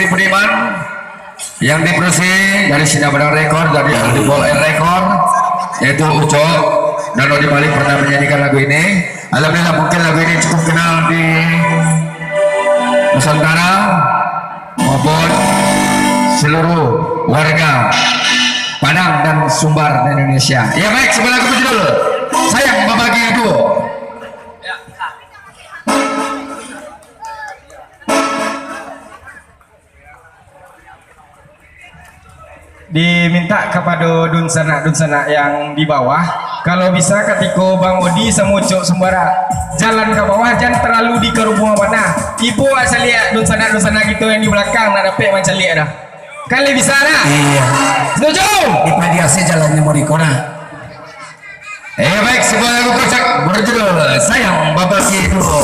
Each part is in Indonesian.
Sri Budiman yang diproduksi dari Sinabadang Record dari Aldi Bol Record, yaitu Uco dan Odi Malik pernah menyanyikan lagu ini. Alhamdulillah mungkin lagu ini cukup kenal di Nusantara maupun seluruh warga Padang dan Sumbar di Indonesia. Ya baik, sebelah lagu dulu. Sayang membagi itu. Diminta kepada dunsana yang di bawah, kalau bisa ketika Bang Odi sama Ucok Sembara jalan ke bawah jangan terlalu di kerubungan mana. Ibu asal lihat dunsana gitu yang di belakang nak dapat macam lihat dah. Kali bisa dah. Iya. Setuju? Kita biasa jalannya mau dikona. Baik, sebuah lagu kocak berjudul Sayang Babaki Dulu.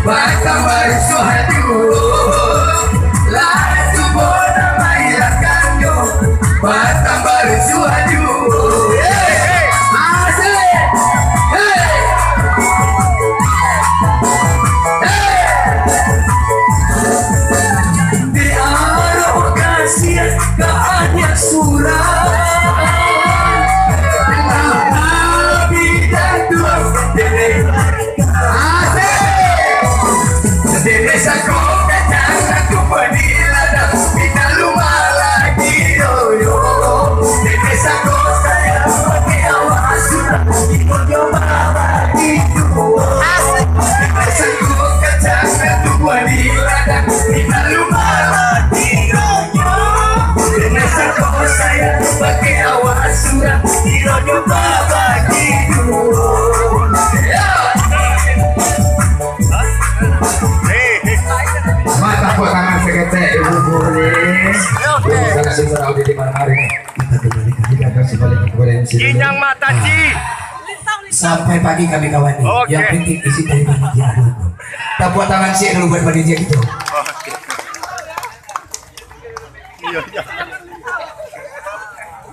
Bye. Terima kasih berada di malam hari ini. Kita kembali kasih balik kepada MC. Ginyang Mataci. Sampai pagi kami kawan. Oke. Yang penting isi dari panitia. Tak buat tangan sih dulu buat panitia gitu.